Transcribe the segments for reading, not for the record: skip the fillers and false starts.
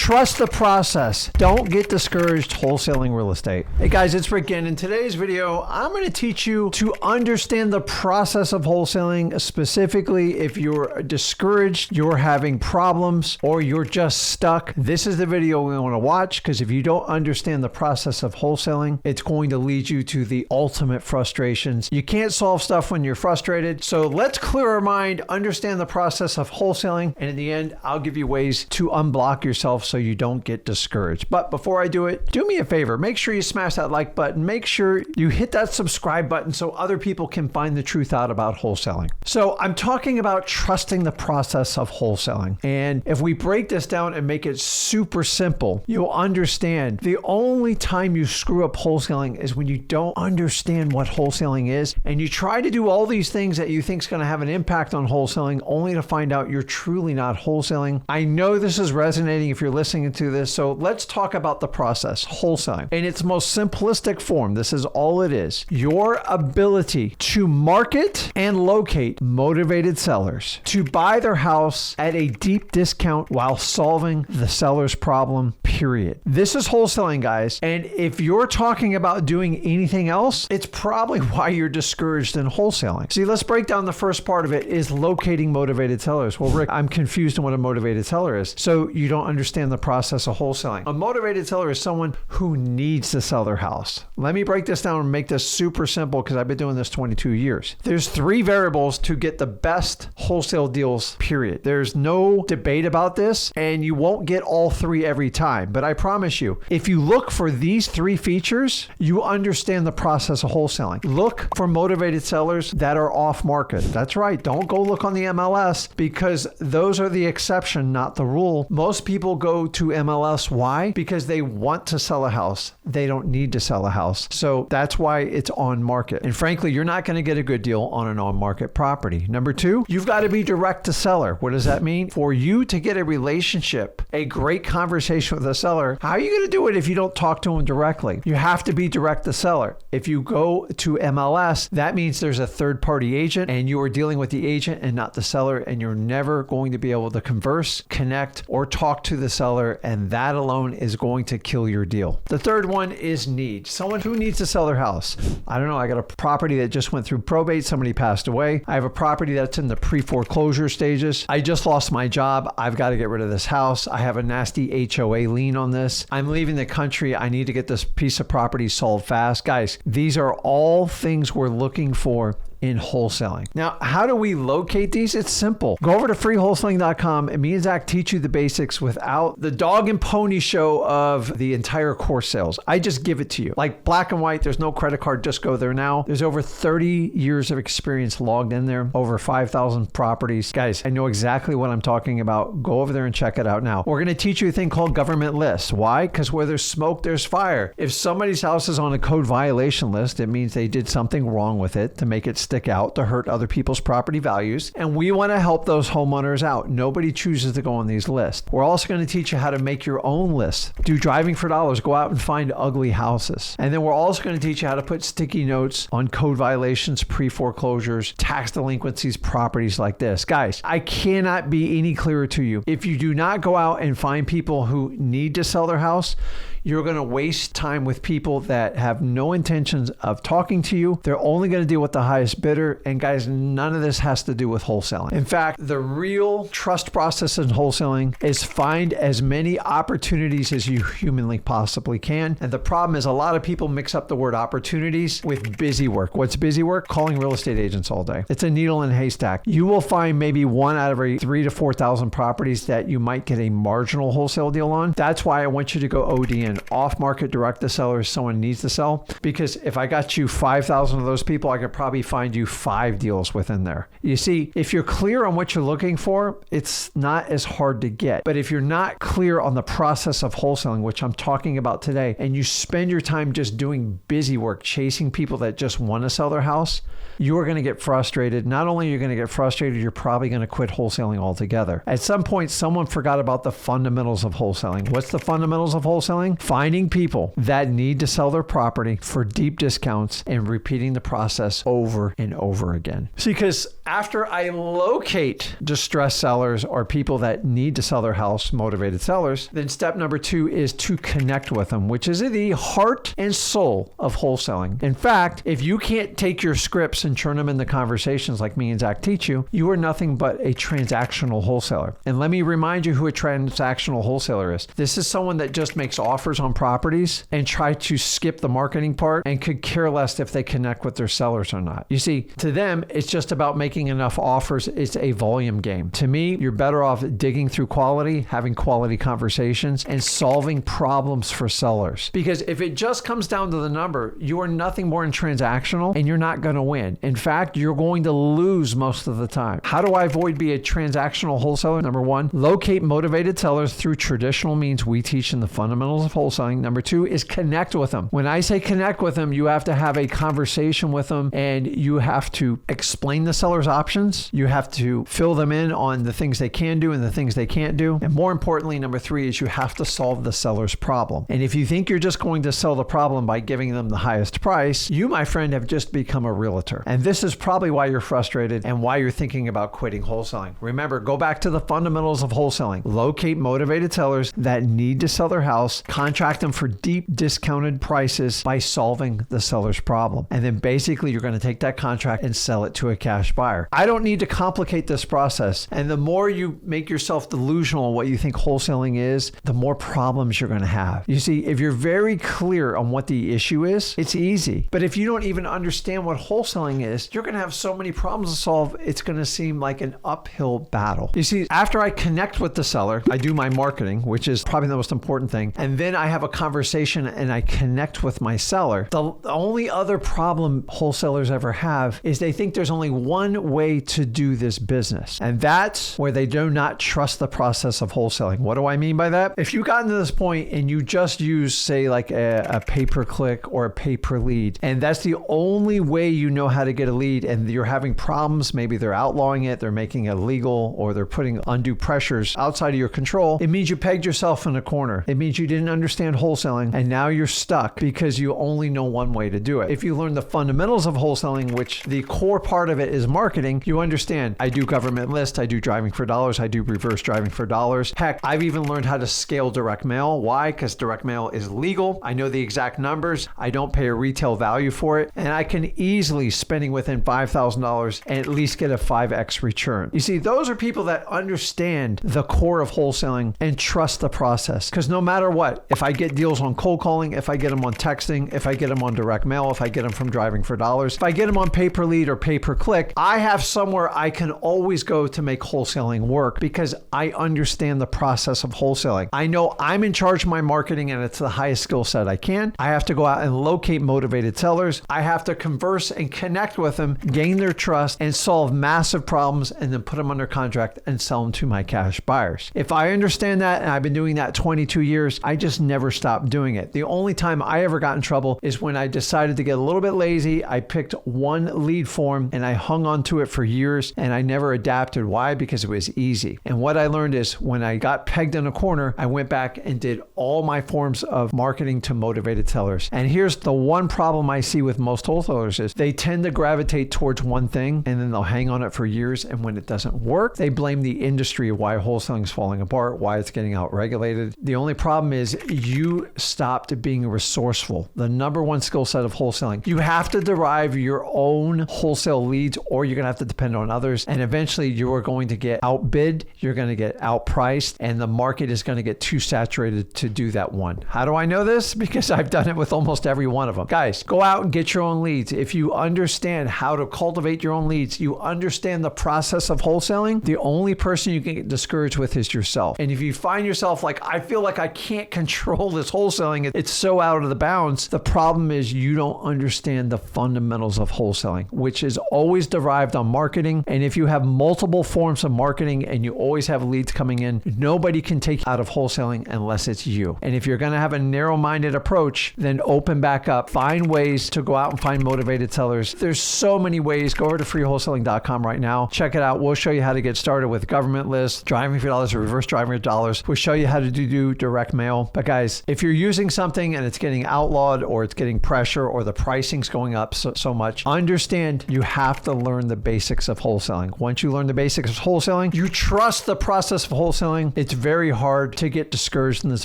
Trust the process. Don't get discouraged wholesaling real estate. Hey guys, it's Rick Ginn. In today's video, I'm going to teach you to understand the process of wholesaling, specifically if you're discouraged, you're having problems, or you're just stuck. This is the video we want to watch, because if you don't understand the process of wholesaling, it's going to lead you to the ultimate frustrations. You can't solve stuff when you're frustrated. So let's clear our mind, understand the process of wholesaling, and in the end, I'll give you ways to unblock yourself so you don't get discouraged. But before I do it, do me a favor. Make sure you smash that like button. Make sure you hit that subscribe button so other people can find the truth out about wholesaling. So I'm talking about trusting the process of wholesaling. And if we break this down and make it super simple, you'll understand the only time you screw up wholesaling is when you don't understand what wholesaling is and you try to do all these things that you think is going to have an impact on wholesaling only to find out you're truly not wholesaling. I know this is resonating if you're listening to this, so let's talk about the process, wholesaling. In its most simplistic form, this is all it is. Your ability to market and locate motivated sellers to buy their house at a deep discount while solving the seller's problem, period. This is wholesaling, guys. And if you're talking about doing anything else, it's probably why you're discouraged in wholesaling. See, let's break down the first part of it is locating motivated sellers. Well, Rick, I'm confused on what a motivated seller is. So you don't understand the process of wholesaling. A motivated seller is someone who needs to sell their house. Let me break this down and make this super simple because I've been doing this 22 years. There's three variables to get the best wholesale deals, period. There's no debate about this, and you won't get all three every time. But I promise you, if you look for these three features, you understand the process of wholesaling. Look for motivated sellers that are off market. That's right. Don't go look on the MLS because those are the exception, not the rule. Most people go to MLS. Why? Because they want to sell a house. They don't need to sell a house. So that's why it's on market. And frankly, you're not going to get a good deal on an on-market property. Number two, you've got to be direct to seller. What does that mean? For you to get a relationship, a great conversation with a seller, how are you going to do it if you don't talk to them directly? You have to be direct to seller. If you go to MLS, that means there's a third-party agent and you are dealing with the agent and not the seller, and you're never going to be able to converse, connect, or talk to the seller, and that alone is going to kill your deal. The third one is need. Someone who needs to sell their house. I don't know, I got a property that just went through probate, somebody passed away. I have a property that's in the pre-foreclosure stages. I just lost my job. I've got to get rid of this house. I have a nasty HOA lien on this. I'm leaving the country. I need to get this piece of property sold fast. Guys, these are all things we're looking for in wholesaling. Now, how do we locate these? It's simple. Go over to freewholesaling.com and me and Zach teach you the basics without the dog and pony show of the entire course sales. I just give it to you. Like black and white, there's no credit card, just go there now. There's over 30 years of experience logged in there, over 5,000 properties. Guys, I know exactly what I'm talking about. Go over there and check it out now. We're going to teach you a thing called government lists. Why? Because where there's smoke, there's fire. If somebody's house is on a code violation list, it means they did something wrong with it to make it stick out, to hurt other people's property values. And we want to help those homeowners out. Nobody chooses to go on these lists. We're also going to teach you how to make your own list. Do driving for dollars. Go out and find ugly houses. And then we're also going to teach you how to put sticky notes on code violations, pre-foreclosures, tax delinquencies, properties like this. Guys, I cannot be any clearer to you. If you do not go out and find people who need to sell their house, you're going to waste time with people that have no intentions of talking to you. They're only going to deal with the highest bidder. And guys, none of this has to do with wholesaling. In fact, the real trust process in wholesaling is find as many opportunities as you humanly possibly can. And the problem is a lot of people mix up the word opportunities with busy work. What's busy work? Calling real estate agents all day. It's a needle in a haystack. You will find maybe one out of every 3,000 to 4,000 properties that you might get a marginal wholesale deal on. That's why I want you to go ODN. Off-market direct to sellers, someone needs to sell. Because if I got you 5,000 of those people, I could probably find you 5 deals within there. You see, if you're clear on what you're looking for, it's not as hard to get. But if you're not clear on the process of wholesaling, which I'm talking about today, and you spend your time just doing busy work, chasing people that just want to sell their house, you're going to get frustrated. Not only are you going to get frustrated, you're probably going to quit wholesaling altogether. At some point, someone forgot about the fundamentals of wholesaling. What's the fundamentals of wholesaling? Finding people that need to sell their property for deep discounts and repeating the process over and over again. See, because after I locate distressed sellers or people that need to sell their house, motivated sellers, then step number 2 is to connect with them, which is the heart and soul of wholesaling. In fact, if you can't take your scripts and turn them into conversations like me and Zach teach you, you are nothing but a transactional wholesaler. And let me remind you who a transactional wholesaler is. This is someone that just makes offers on properties and try to skip the marketing part and could care less if they connect with their sellers or not. You see, to them, it's just about making enough offers. It's a volume game. To me, you're better off digging through quality, having quality conversations, and solving problems for sellers. Because if it just comes down to the number, you are nothing more than transactional and you're not going to win. In fact, you're going to lose most of the time. How do I avoid being a transactional wholesaler? Number 1, locate motivated sellers through traditional means we teach in the fundamentals of wholesaling. Number 2 is connect with them. When I say connect with them, you have to have a conversation with them and you have to explain the seller's options. You have to fill them in on the things they can do and the things they can't do. And more importantly, number 3 is you have to solve the seller's problem. And if you think you're just going to sell the problem by giving them the highest price, you, my friend, have just become a realtor. And this is probably why you're frustrated and why you're thinking about quitting wholesaling. Remember, go back to the fundamentals of wholesaling. Locate motivated sellers that need to sell their house, contract them for deep discounted prices by solving the seller's problem. And then basically you're going to take that contract and sell it to a cash buyer. I don't need to complicate this process. And the more you make yourself delusional on what you think wholesaling is, the more problems you're going to have. You see, if you're very clear on what the issue is, it's easy. But if you don't even understand what wholesaling is, you're going to have so many problems to solve, it's going to seem like an uphill battle. You see, after I connect with the seller, I do my marketing, which is probably the most important thing. And then I have a conversation and I connect with my seller. The only other problem wholesalers ever have is they think there's only one way to do this business. And that's where they do not trust the process of wholesaling. What do I mean by that? If you got to this point and you just use, say, like a pay-per-click or a pay-per-lead, and that's the only way you know how to get a lead, and you're having problems, maybe they're outlawing it, they're making it illegal, or they're putting undue pressures outside of your control, it means you pegged yourself in a corner. It means you didn't understand wholesaling, and now you're stuck because you only know one way to do it. If you learn the fundamentals of wholesaling, which the core part of it is marketing, you understand, I do government list, I do driving for dollars, I do reverse driving for dollars. Heck, I've even learned how to scale direct mail. Why? Because direct mail is legal. I know the exact numbers. I don't pay a retail value for it. And I can easily, spending within $5,000, and at least get a 5x return. You see, those are people that understand the core of wholesaling and trust the process. Because no matter what, if I get deals on cold calling, if I get them on texting, if I get them on direct mail, if I get them from driving for dollars, if I get them on pay-per-lead or pay-per-click, I have somewhere I can always go to make wholesaling work because I understand the process of wholesaling. I know I'm in charge of my marketing and it's the highest skill set I can. I have to go out and locate motivated sellers. I have to converse and connect with them, gain their trust, and solve massive problems, and then put them under contract and sell them to my cash buyers. If I understand that, and I've been doing that 22 years, I just never stopped doing it. The only time I ever got in trouble is when I decided to get a little bit lazy. I picked one lead form and I hung on to it for years and I never adapted. Why? Because it was easy. And what I learned is when I got pegged in a corner, I went back and did all my forms of marketing to motivated sellers. And here's the one problem I see with most wholesalers is they tend to gravitate towards one thing and then they'll hang on it for years. And when it doesn't work, they blame the industry of why wholesaling is falling apart, why it's getting out-regulated. The only problem is you stopped being resourceful. The number one skill set of wholesaling. You have to derive your own wholesale leads or you're going to have to depend on others. And eventually you are going to get outbid, you're going to get outpriced, and the market is going to get too saturated to do that one. How do I know this? Because I've done it with almost every one of them. Guys, go out and get your own leads. If you understand how to cultivate your own leads, you understand the process of wholesaling, the only person you can get discouraged with is yourself. And if you find yourself like, I feel like I can't control this wholesaling, it's so out of the bounds, the problem is you don't understand the fundamentals of wholesaling, which is always derived on marketing. And if you have multiple forms of marketing and you always have leads coming in, nobody can take you out of wholesaling unless it's you. And if you're going to have a narrow-minded approach, then open back up, find ways to go out and find motivated sellers. There's so many ways. Go over to freewholesaling.com right now. Check it out. We'll show you how to get started with government lists, driving for dollars, or reverse driving for dollars. We'll show you how to do direct mail. But guys, if you're using something and it's getting outlawed or it's getting pressure or the pricing's going up so much, understand understand you have to learn the basics of wholesaling. Once you learn the basics of wholesaling, you trust the process of wholesaling. It's very hard to get discouraged in this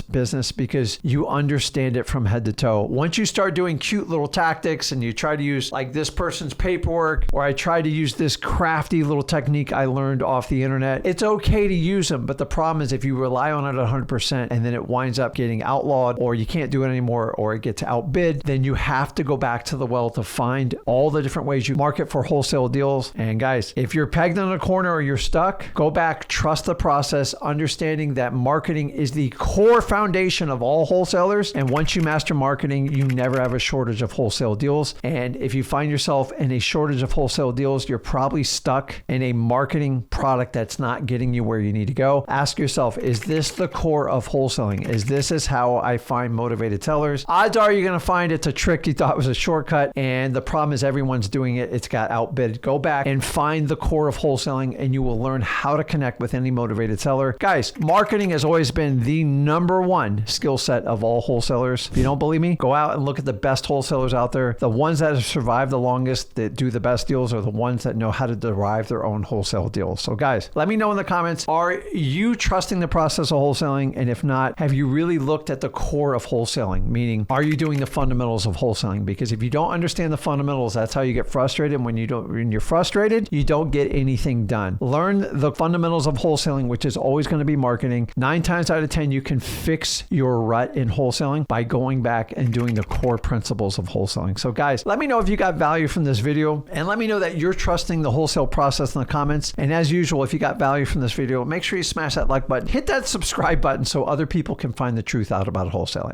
business because you understand it from head to toe. Once you start doing cute little tactics and you try to use like this person's paperwork, or I try to use this crafty little technique I learned off the internet, it's okay to use them. But the problem is if you rely on it 100% and then it winds up getting outlawed, or you can't do it anymore, or it gets outbid, then you have to go back to the well to find all the different ways you market for wholesale deals. And guys, if you're pegged in a corner or you're stuck, go back, trust the process, understanding that marketing is the core foundation of all wholesalers. And once you master marketing, you never have a shortage of wholesale deals. And if you find yourself in a shortage of wholesale deals, you're probably stuck in a marketing product that's not getting you where you need to go. Ask yourself, is this the core of wholesaling? Is this how I find motivated sellers? Odds are you're going to find it's a trick you thought was a shortcut, and the problem is everyone's doing it. It's got outbid. Go back and find the core of wholesaling, and you will learn how to connect with any motivated seller. Guys, marketing has always been the #1 skill set of all wholesalers. If you don't believe me, go out and look at the best wholesalers out there. The ones that have survived the longest, that do the best deals, are the ones that know how to derive their own wholesale deals. So guys, let me know in the comments, are you trusting the process of wholesaling? And if not, have you really looked at the core of wholesaling? Meaning, are you doing the fundamentals of wholesaling? Because if you don't understand the fundamentals, that's how you get frustrated. When you're frustrated, you don't get anything done. Learn the fundamentals of wholesaling, which is always going to be marketing. 9 times out of 10, you can fix your rut in wholesaling by going back and doing the core principles of wholesaling. So guys, let me know if you got value from this video, and let me know that you're trusting the wholesale process in the comments. And as usual, if you got value from this video, make sure you smash that like button, hit that subscribe button so other people can find the truth out about wholesaling.